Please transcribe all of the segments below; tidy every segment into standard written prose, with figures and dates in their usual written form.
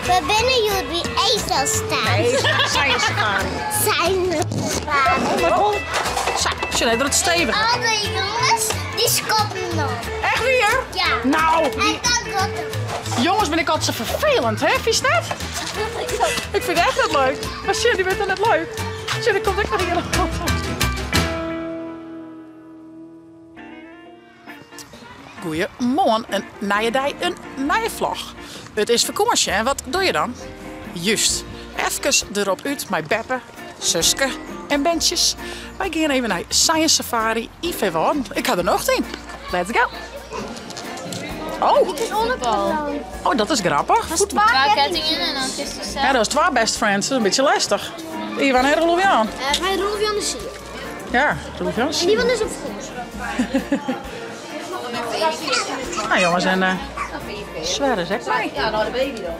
We binnen jullie ezel staan. Nee, zijn safari. Zijn safari. Oh mijn god. Zo, je het stevig. Alle jongens, die skoppen nog. Echt weer? Ja. Nou, Hij kan rotten. jongens ben ik altijd zo vervelend, hè? Vies net? Ik vind het echt niet leuk. Maar shit, die vindt het net leuk. Shit, dan komt ik nog hier naar boven. Goeiemorgen, een nieuwe dag, een nieuwe vlog. Het is vakantie en wat doe je dan? Juist, even erop uit met Beppe, Suske en Bentjes. Wij gaan even naar Science Safari in Veewarden. Ik ga er nog in. Let's go. Oh. Het is onderpersoon. Oh, dat is grappig. Dat is Paar kettingen en dan is het Ja, dat is twee best friends. Dat is een beetje lastig. Ivan en Roelvian. Mijn Rolf-Jan is hier. Ja, Roelvian. En die van is op school. Nou jongens, en Sverre zegt mij. Ja, nou de baby dan.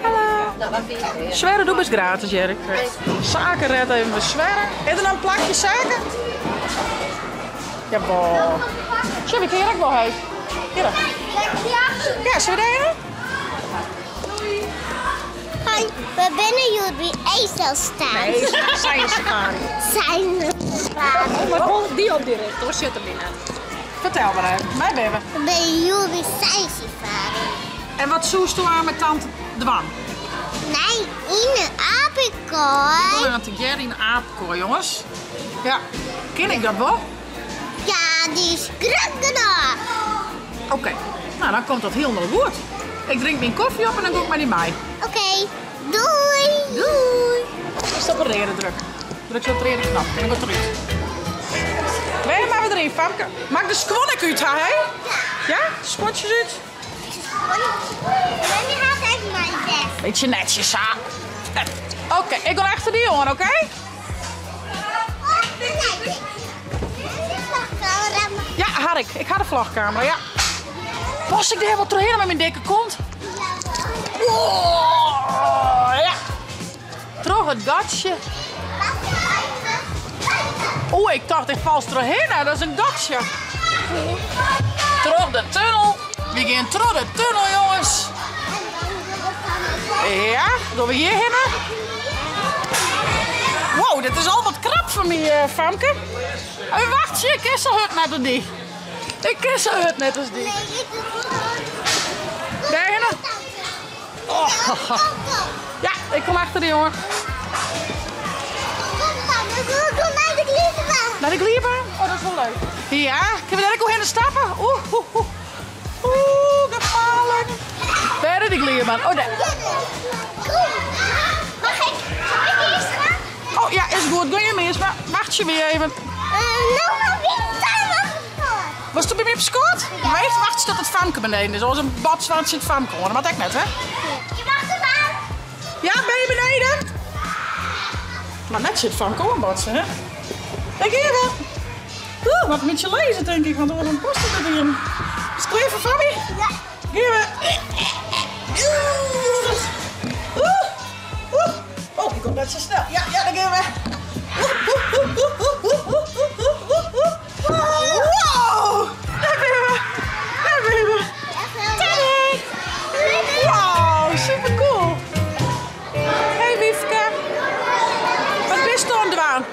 Hallo. Nou, wat vind je? Sverre doe best gratis, Jerk. Zaken red even met Sverre. Heb je dan een plakje zaken? Jawel. Zo, wie kun je er ook wel heen? Hier. Ja, zullen we daar? Hi, we binnen jullie ezel staan. Nee, zijn safari. Zijn safari. Maar volg die op die recht, hoor. Zit er binnen. Vertel maar even. Mij bebben. We binnen jullie zijn safari. En wat zoest u aan met tante Dwan? Nee, in een Ik apenkooi. wil aan de Jerry een aapkooi, jongens. Ja, ken ik dat wel? Ja, die is krukkenig. Oké, nou dan komt dat helemaal goed. Ik drink mijn koffie op en dan doe ik maar die mij. Oké, doei. Doei! Stop een reden druk. Druk zo op de reden knop en dan gaat het eruit. Weet maar weer erin, Famke. Maak de squonnik uit, hè? Ja? Spotjes uit. En die gaat even mijn best. Beetje netjes, hè? Oké, ik ga achter die jongen, oké? Ja, had ik. Ik ga de vlogcamera, ja. Pas ik er helemaal terug met mijn dikke kont? Oh, ja. Terug het gatje. Oeh, ik dacht ik vals erheen. Dat is een gatje. Terug de tunnel. We gaan terug de tunnel, jongens. Ja, doen we hierheen? Wow, dit is al wat krap voor mij, Famke. Hey, wacht, ik ken zo'n hut net als die. Ik ken zo'n hut net als die. Daarheen? Oh. Ja, ik kom achter de jongen. Naar de glierbaan? Oh, dat is wel leuk. Ja, kunnen we daar ook heen stappen? Oeh, gevaarlijk. Daar is de glierbaan. Oh, daar. Mag ik eerst gaan? Oh ja, is goed. Doe je mis, maar wacht je weer even. Was het bij mij op schoot? Weet, wacht tot het Famke beneden is. Zoals een badswaan zit Famke hoor. Dat ik net, hè? Je mag erbij. Ja, ben je beneden? Maar net zit Famke hoor, badsen, hè? Kijk hier wel. Wat moet je lezen, denk ik, want er wordt een poster erin. Is het klaar voor Fabi? Ja. Hier we. Oh, die komt net zo snel. Ja, daar gaan we. Wow! Daar ben we. Daar ben we. Tadaa! Wow, super cool. Hey Wiefke. Wat ben je aan het doen?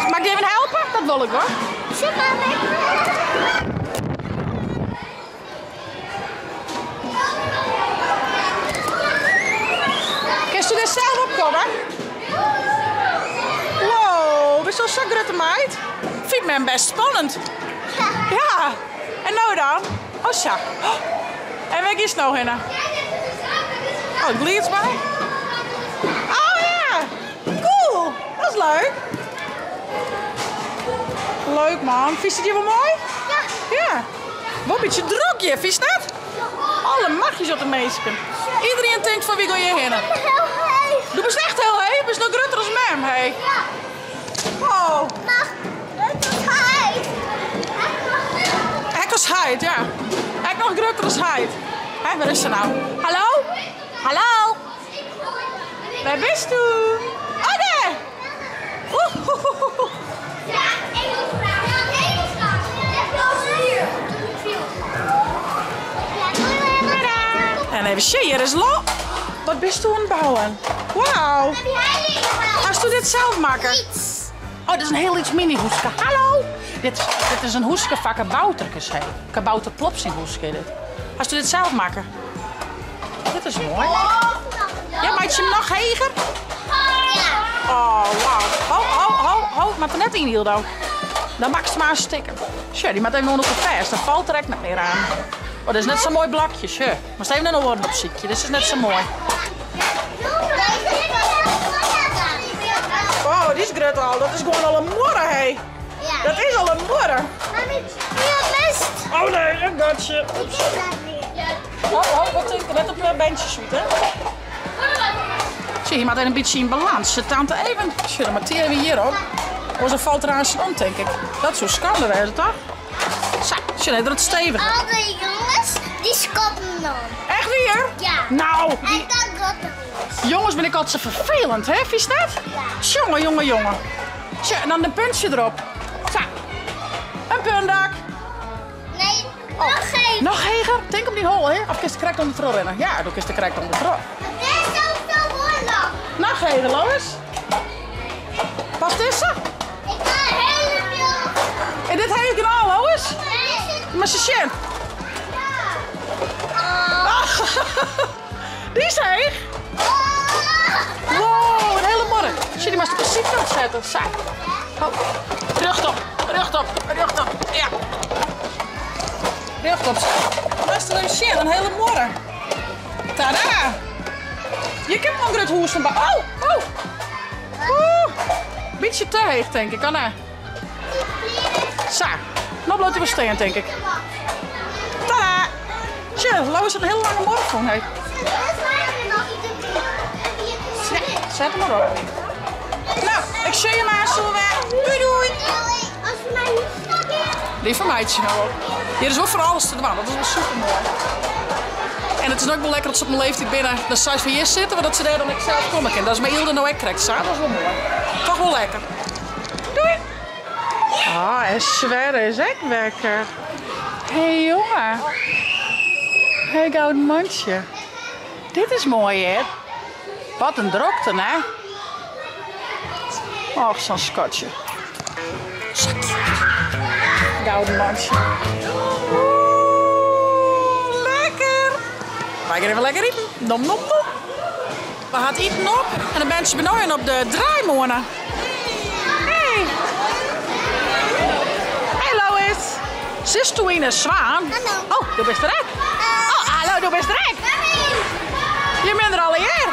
Mag ik je even helpen? Dat wil ik hoor. Zit maar mee. Kun je er zelf opkomen? Wow, we zijn zo grote meid. Vindt men best spannend. Ja. En nou dan? Oh zo. En waar is het nou heen? Oh, het gliert mij. Oh ja. Cool. Dat is leuk. Leuk man. Vies het je wel mooi? Ja. Ja. Wat een beetje druk je, vies dat? Alle magjes op de meesten. Iedereen denkt van wie ga je heen? Heel heet. Du bist echt heel heet. Je bent nog groter als mem, hey. Ja. Oh. Maar het is heet. Hek als heid, ja. Hek nog groter als heid. Hé, waar is ze nou? Hallo? Hallo? Waar bist u? Oh, daar. Ja, Engels vragen. Ja, Engels vragen. Ja, hier. En even hier is Lo. wat bist u aan het bouwen? Wauw. Heb jij niet gedaan? Als u dit zelf maken? Iets. Oh, dit is een heel iets mini hoeske. Hallo. Dit is een hoeske van kaboutertjes. Kabouter plopsing hoeske dit. Als u dit zelf maken? Dit is mooi. Ja, maak je hem nog heger? Ja. Oh, wauw. Ho. Maar er net in hield ook. Dan maak je maar een sticker. Sure, die maakt even onder de vast. Dan valt er echt niet meer aan. Oh, dat is net zo'n mooi blokje. Sure. Maar even een oren op ziekje. Dit is net zo mooi. Oh, die is grut al. Dat is gewoon al een morren, hé. Ja. Dat is al een morren. Mami, ja, best. Oh nee, een gatje. Oh, wat denk je? Net op een bandje zoet, hè? Zie je, maar een beetje in balans. Ze tante even. Zie, dan materen we hier ook. Of dan valt er aan zijn om, denk ik. Dat is zo schande wezen, toch? Zo, zie je, dat het stevig. Al die jongens, die skoppen dan. Echt weer? Ja. Nou, En die... dan gaat er los. jongens ben ik altijd zo vervelend, hè? Vies dat? Ja. Jongen. Zo, en dan een puntje erop. Zo, een puntdak. Nee, nog geen. Nog heger? Denk op die hol, hè? Of kist de krek onder de trol rennen? Ja, doe kist de krek onder de trol. Het is zo moeilijk. Nog heger, Lois. Past is ze? Ik kan helemaal. En dit heeft ik al, Lois. Maar ze shit. Die is heeg. Wow, een hele morgen. Zie je, die maar precies kan zetten. Zo. Oh. Rug op. Ja. Rug op. Dat is een shit, een hele morgen. Tada. Je kent nog het hoes van bij. Oh. Beetje te heeg, denk ik. Kan hè? Zo. Nou bloot hij wel steen, denk ik. Tada. Tje, Lois een hele lange morgen van heeft. Zet hem maar op. Nou, ik zie je maar zo weg. Doei. Als je mij niet snapt. Die van mij nou op. Hier is ook voor alles te doen. Dat is wel super mooi. En het is ook wel lekker dat ze op mijn leeftijd binnen de size van hier zitten, maar dat ze daar dan ik zelf komen kan. Dat is mijn Ilde nou ook krijgt. Dat is wel mooi. Toch wel lekker. Doei. Ah, en Sverre is echt lekker. Hé jongen. Hé gouden mandje. Dit is mooi hè. Wat een drokte hè. Och, zo'n scotje. Gouden mandje. Lekker. Wij gaan even lekker eten. Nom. We gaan eten op en dan ben je benoemen op de draaimolen. Hey. Hey Lois. Zit u in een zwaan? Hallo. Oh, du bist rijk. Oh, hallo, du bist rijk. Je bent er al hier.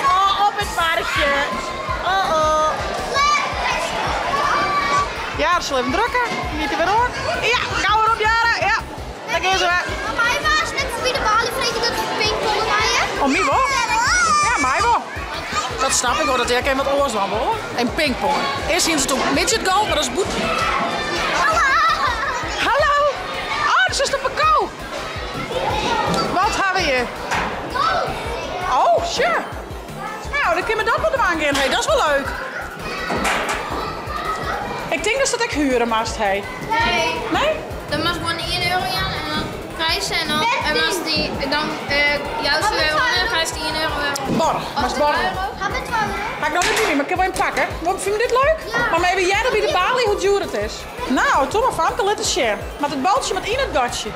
Oh, op het paardje. Oh. Ja, dat zal even drukken. Niet te weer hoor. Ja, gauw erop jaren. Ja, daar gaan ze weer. Maar mij was net voorbij de balie vreten dat we pingpongen maaien. Oh, mij wel? Ja, mij wel. Dat snap ik hoor, dat jij wat oors dan hoor. En pingpong. Eerst zien ze toen midget goal, maar dat is boet. Hallo. Oh, dat is de Paco. Wat hebben we hier? Oh, sure. Nou, dan kunnen we dat wat aan gaan. Hey, dat is wel leuk. Ik denk dus dat ik huren moest, hey. Nee? Dan mag gewoon 1 euro aan en dan prijzen en dan als die dan jouw euro en prijs die 1 euro. Borg, maar is borg. Gaan we 12 euro? Ga ik nog niet doen, maar ik heb wel een pakken. Vind je dit leuk? Ja. Maar even jij dan bij de balie hoe duur het is. Nou, toch maar Famke, let eens share. Met het baltje met in het gatje.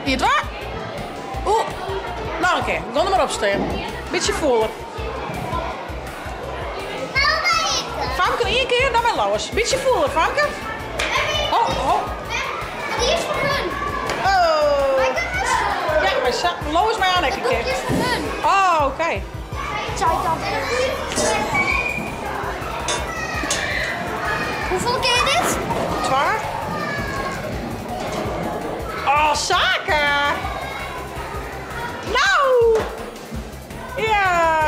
Hier het waar? Oeh. Nog een keer. Ik kan er maar op staan. Beetje voller. Famke, 1 keer, dan met Lois. Beetje voller, Famke. Oh. Die is voor hun. Oh. Ja, Ja, maar Lois mij aan een die keer. is voor hun. Oh, oké. Hoeveel keer dit? 12. Oh, zaken. Nou. Ja.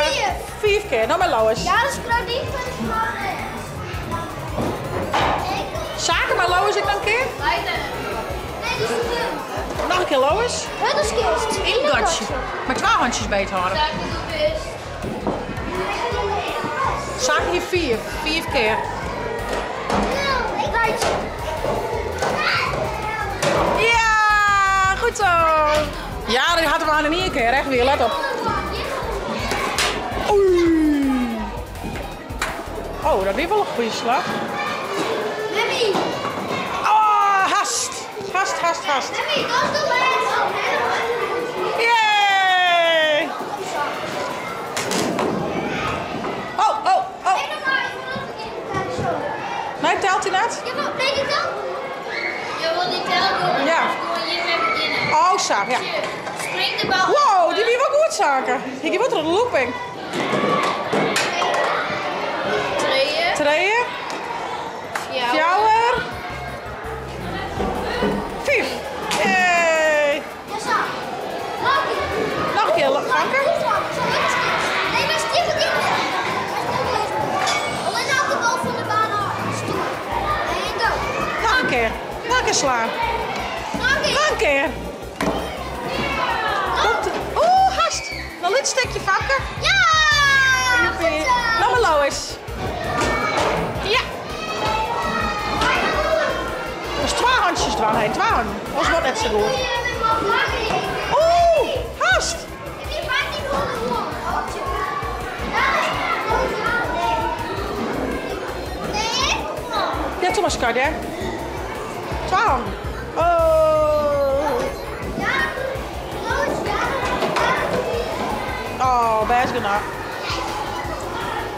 4 keer, dan met Lois. Ja, dat is groot niet. Zaken met Lois ik dan een keer. Nee, die is voor hun. Nog een keer Lois. Hun skills. In het gatje. Met 2 handjes beet houden. Zaken hier 4. 4 keer. Ik weet je. Ja, goed zo. Ja, die hadden we aan in één keer, echt weer. Let op. Oei. Oh, dat is wel een goede slag. Lemmy! Oh, hast. Hast. Lemmy, dat is de laatste. Yay! Oh. Nee, nog maar. Ik wil nog een keer zo. Nee, telt hij net? Ja, maar nee, die dan? Je wil die tel doen. Ja. Gewoon hier mee beginnen. Oh, zo, ja. Spring de bal. Wow, die wie wel goed zaken. Ik heb wat er een looping. Tweeën. Fjouwer. 5. Yay! Ja, zo. Nog een keer, Anke. Nee, maar stil het in. Alleen nou de bal van de baan af. Stoel. En go. Nog een keer. Nog een keer slaan. Nog een keer. Oeh, hast. Nog een stukje vakken. Ja! Joepie. Nog maar Lois. Ja. Dat is 2 handjes dwang, hè. 2 handen. Dat wordt net zo goed. Oeh, hast. Ja, Thomas kan, hè. 2 handen. Oh. Oh, best gedaan.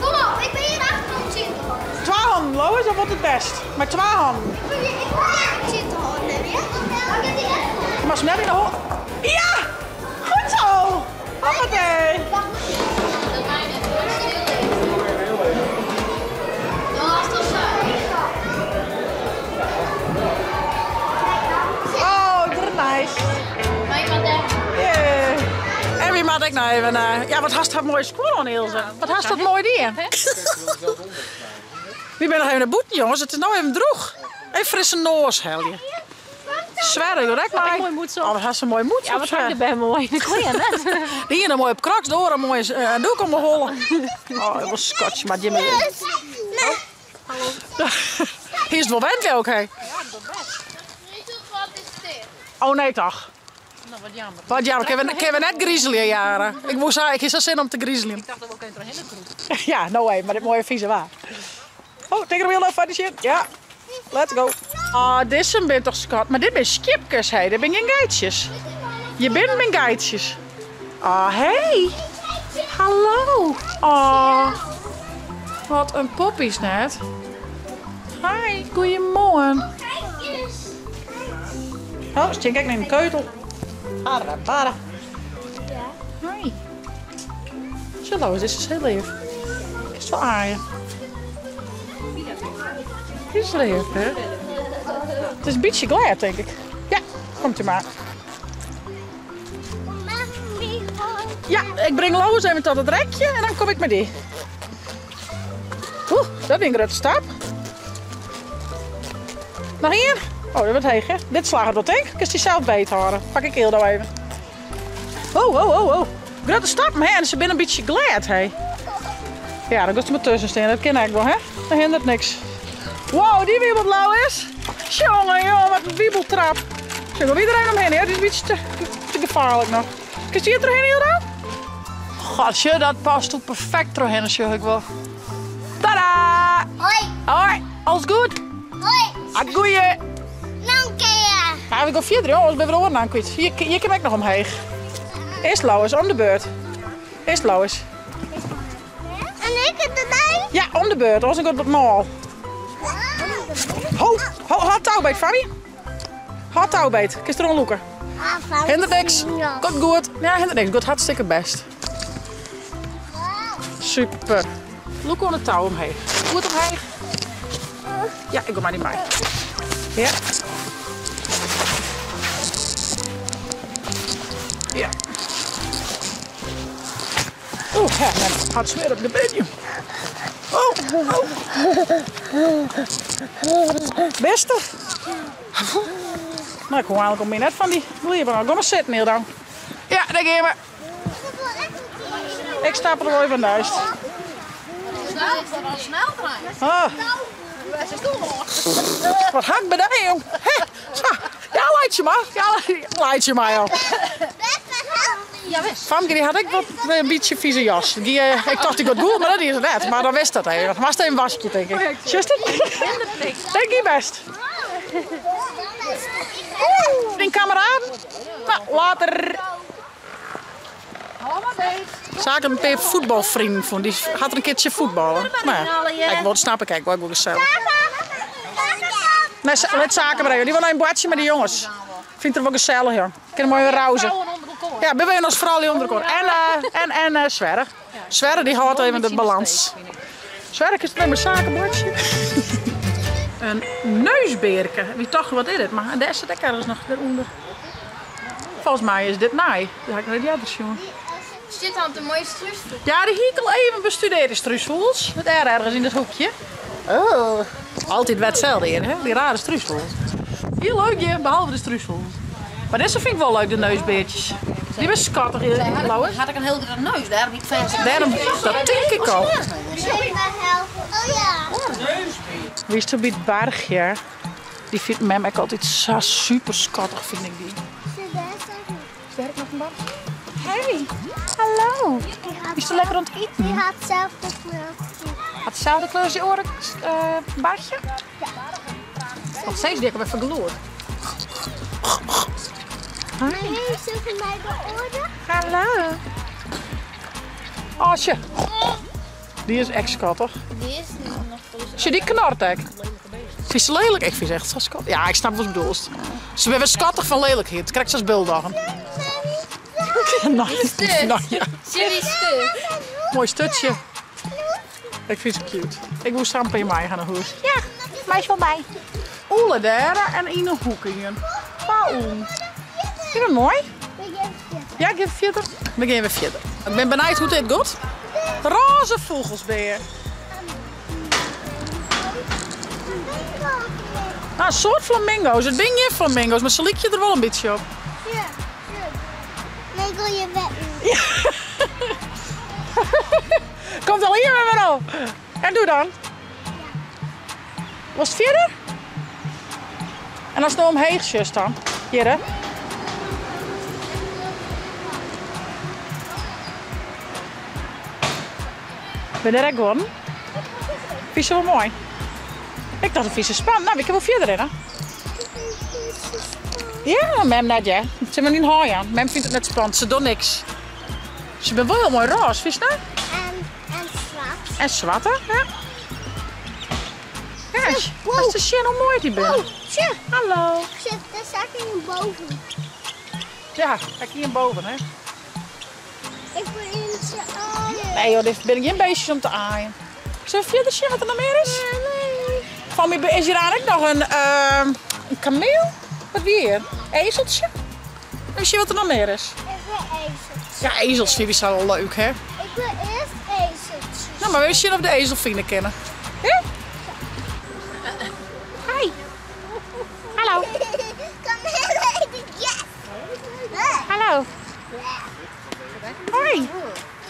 Kom op, ik ben hier achter om zitten. 2 handen, Lois, dat wordt het best. Maar 2 handen. Ik wil hier zitten houden, hè? Je mag snel in de hoek. Ja! Goed zo! Hoppatee! Dat mij net heel stil is. Dat is toch zo? Oh, dat is nice. Maar je mag daar. Yeah. En wie maakt ik nou even? Ja, wat hast dat mooie school aan, Ilse? Wat hast dat mooi dier? Wie ben nog even naar boeten, jongens? Het is nou even droeg. Even frisse noos, Helje. Zwerre, joh, rek maar. Mooi moed zo. Oh, wat hast een mooi moed. Ja, wat hangt er bij mooi in de kleren, hè? Die hier een mooie op kroks door, een mooie doek om me hollen. Oh, dat was scotch, maar Jimmy. Hier is het wel wend ook, hè? Niet zo groot is dit. Oh nee, toch? Nou, wat jammer. Wat jammer, ik heb net griezelen jaren. Ik moest zeggen, ik heb zo zin om te griezelen. Ik dacht dat we ook een doorheen kroeg. Ja, no way, maar dit mooie vieze waar. Oh, take it wheel van die shit. Ja, let's go. Ah, dit is een toch schat. Maar dit zijn skipjes, hé. Dit zijn geen geitjes. Je bent mijn geitjes. Ah, hey. Hallo. Ah, wat een poppies net. Hi, goeiemorgen. Oh, stink ik neem een keutel. Arabara. Hi. Zo, dit is heel lief. Is het wel aaien? Dit is lief, hè? Het is een beetje glad, denk ik. Ja, komt u maar. Ja, ik breng Lois even tot het rekje en dan kom ik met die. Oeh, dat is een grote stap. Nog hier? Oh, dat wordt heeg, hè? Dit slaagt wat ik. Ik kan die zelf beet houden. Pak ik heel daar even. Oh. Grote stap, hè? En ze zijn een beetje glad, hè? Ja, daar gaat ze maar tussen staan. Dat ken ik wel, hè? Dat hindert niks. Wow, die wiebelblauw is. Jongen, wat een wiebeltrap. Zeg, wil iedereen omheen, hè? Die is een beetje te gevaarlijk nog. Kun je hier doorheen, Hilda? Godje, dat past ook perfect doorheen, zeg ik wel. Tada! Hoi, Hoi, alles goed? hoi. Had goeie. Nog een keer. Ja, we gaan verder, jongens. Ik ben weer oren aan kwijt. Hier kan ik nog omheen. Eerst Lois, om de beurt. Eerst Lois. En ik het erbij? Ja, om de beurt. Anders gaat het mal. Hou touwbeet, Fanny. Hou touwbeet. Kist er onloeken. Hindert niks. Komt goed. Ja, hindert niks. Gaat hartstikke best. Super. Loek aan de touw omheen. Goed omheen. Ja, ik kom maar niet bij. Ja. Ja. Oeh, ja, het gaat smeer op de bedje. Oh. Beste. Nou, ik hoor eigenlijk al meer net van die liever. Kom maar zitten hier dan. Ja, daar gaan we. Ik stap er wel even naast. Ah. Wat hak bij dat, jong? Ja, laat je maar. Ja, laat je maar, joh. Ja, best. Famke die had ik wat een beetje vieze jas. Ik dacht ik wat goed, maar dat is het net. Maar dan wist dat even. Was het een wasje, denk ik. Just it? Denk je best. Vriend, kameraad. Nou, later. Zag ik een paar voetbalvrienden van. Die had er een keertje voetballen. Nou, ik wil snappen, kijk, wat ik gezellig. Nee, let zaken brengen. Die wil naar een badje met die jongens. Ik vind het wel gezellig, joh. Kunnen mooi weer rauzen. Ja, we zijn ons vooral onder elkaar. En Sverre. Sverre die houdt even de balans. Sverre is het met mijn zakenbordje. Een neusbeerke. Wie toch wat is dit? Maar daar zit ik ergens nog eronder. Volgens mij is dit naai. Ja, ik weet niet anders, jongen. Zit dan de mooie struisvoet. Ja, die hier al even bestuderen, struisvoels. Met ergens in het hoekje. Oh, altijd wat hetzelfde hier, hè? Die rare struisvoels. Heel leuk, je, behalve de struisvoels. Maar deze vind ik wel leuk, de neusbeertjes. Die was schattig, Lauwe. Had ik een heel grote neus, daar heb ik vast. Daarom, dat denk ik al. Oh ja. Wie is er bij het bergje? Die vindt mij ook altijd zo super schattig, vind ik die. Werkt nog een bar? Hey, hallo. Is er lekker aan het eten? Die had hetzelfde kleurtje. Had hetzelfde kleur als je oren, badje? Ja. Nog steeds dik, even gloed. Mijn heeft ook in mijn oren. Hallo. Asje. Die is echt schattig. Die is nog volgens Zie je die knart, ik? Vind ze lelijk? Ik vind ze echt zo schattig. Ja, ik snap wat je bedoelt. Ze zijn schattig van lelijkheid. Het krijgt ze als beelddagen. Nou ja. Zie die stuk? Mooi stutje. Ik vind ze cute. Ik wil samen bij mij gaan naar huis. Ja, meisje wel bij. Oele daar en in een hoek in. Waarom? Vind je het mooi? Ja, ik geef verder. We gaan weer verder. Ik ben benieuwd hoe dit gaat. Roze vogelsbeer. Nou, een soort flamingo's. Het ben je flamingo's, maar ze liek je er wel een beetje op. Ja. Nee, ik wil je wetten. Komt al hier met me op. En doe dan. Was het verder? En als het nou omheen zus dan? Hier hè? Ben je er echt gewoon? Vind je wel mooi? Ik dacht een vieze span. Nou, ik heb wel verder in hè? Ja, mem net ja. Ze hebben niet hooi aan. Mem vindt het net spannend. Ze doet niks. Ze bent wel heel mooi roze, vind je dat? En zwart. En zwart hè? Ja. Ja, dat is de shit hoe mooi die bent. Oh, tja. Hallo. Zit de zak in boven. Ja, kijk hier boven hè. Ik wil in ze aaien. Nee joh, dit ben ik geen beestjes om te aaien. Zullen we verder zien wat er nog meer is? Nee. Van mij is hier eigenlijk nog een kameel. Wat weer? Ezeltje? Weet je wat er nog meer is? Ik wil ezels. Ja, ezels vind ik zo wel leuk hè. Ik wil eerst ezeltjes. Nou, maar weet je of de ezelvrienden kennen? Ja? Hi. Hallo. Kom hier, yes. Hallo. Hoi.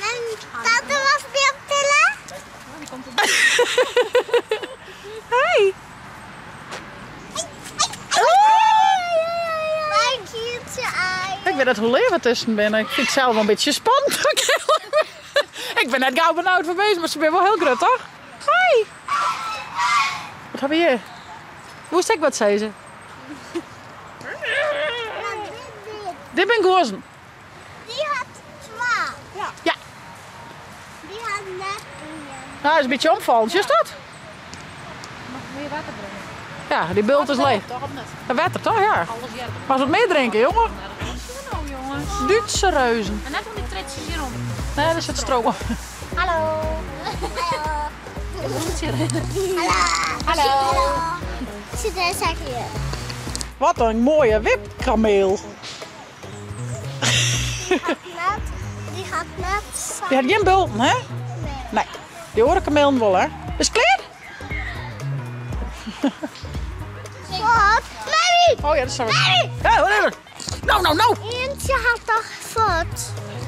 En tante was weer op tillen. Hi. Mijn kiertje aaien. Ik weet dat hoe leven tussen ben. Ik vind het zelf wel een beetje spannend. Ik ben net gauw benauwd voor bezig, maar ze ben wel heel groot, toch? Hoi. Wat hebben we hier? Hoe is het wat zei ze? Dit ben gozen. Die had 12. Ja. Die had net een. Nou, dat is een beetje omvallend. Is dat? Mag meer water brengen? Ja, die bult is leeg. Toch of niet? Dat water toch? Ja. Alles jerken. Maar wat meer drinken, jongen. Nou jongens. Duitse reuzen. En net van die tritsjes hieronder. Nee, dat is het stroom. Hallo. Hallo. Zit er een zakje? Wat een mooie wipkameel. Die gaat net zakken. Die had geen bulten, hè? Nee. Die horen kameel wel, hè? Is het klaar? Wat? Mary! Oh ja, dat is zo. Ja, whatever. Nou. Eentje had toch voet?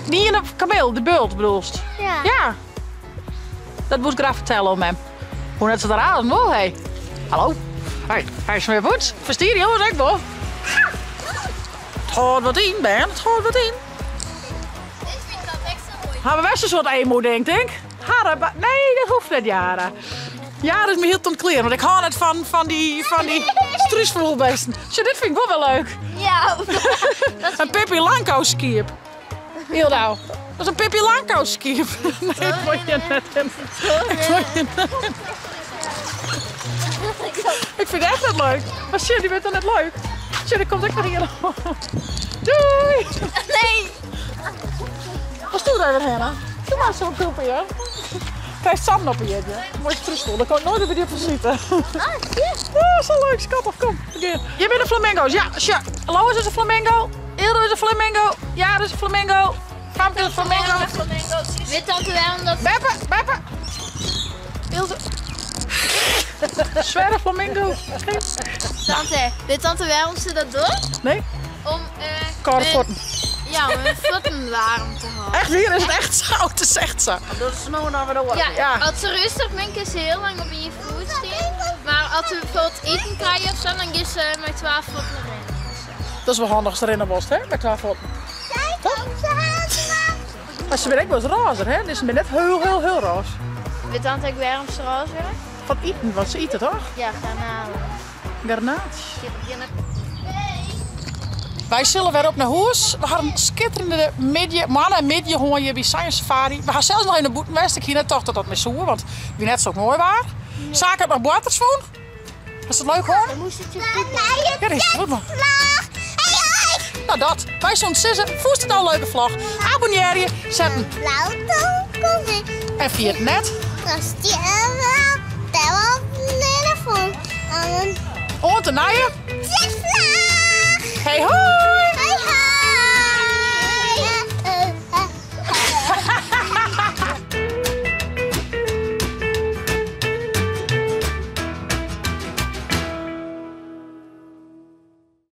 Die in de kameel, de bult bedoelst. Ja. Ja. Dat moest ik graag vertellen om hem. Hoe net ze daar aan wel, hé. Hallo. Hij is weer goed. Verstier jongens, ik wel. Het gaat wat in, Ben. Het gaat wat in. Hebben we een soort emo, denk ik? Nee, dat hoeft niet, Jara. Jara is me heel kleren, want ik hou net van die struisvoelbeesten. Zo, dit vind ik wel leuk. Ja. Een Pippi Langkous skip. Heel nou. Dat is een Pippi Langkous skip. Nee, dat vond je net in. Ik vind het echt net leuk. Maar shit, die bent dan net leuk. Shit, die komt ook nog hier. Doei! Nee. Wat doe je daar heen? Doe maar zo'n poepen, ja. Krijg Sam op je. Mooi struisvol, daar kan ik nooit weer van zitten. Ja, zo leuk, schattig, kom. Je bent een flamingo's, ja. Lois is een flamingo. Ildo is een flamingo. Ja, is een flamingo. Famke is een flamingo. Weet tante waarom dat... Beppe. Ilse. Zware flamingo. Tante, weet tante waarom ze dat doet? Nee? Om Koude voeten. Ja, om hun voeten warm te houden. Echt, hier is het echt zo. Het is echt zo. Dat is nou naar weer Ja, Ja. als ze rustig ben, kan ze heel lang op je voet staan. Maar als ze bijvoorbeeld eten krijgen of zo, dan gaan ze met 12 voeten erin. Dat is wel handig als erin was, hè? Met 12 voeten. Maar ze ben ik wel eens roze, hè? Dus ze ben net heel roze. Weet tante ook waarom ze roze willen? Van eten, want ze eten toch? Ja, garnalen. Garnaatjes. Wij zullen weer op naar huis. We hadden een schitterende middag gewoon hier bij Science Safari. We gaan zelfs nog in de Boetenwest. Ik hier net toch dat dat met zoer, want wie net zo mooi was. Zaken het nog boaters van? Was het leuk hoor? Dan moest het je Ja, dat is goed man. Nou dat. Wij zo'n sissen. Voest het nou een leuke vlog. Abonneer je. Zet een. En via het net. On te naaien. Hey ho!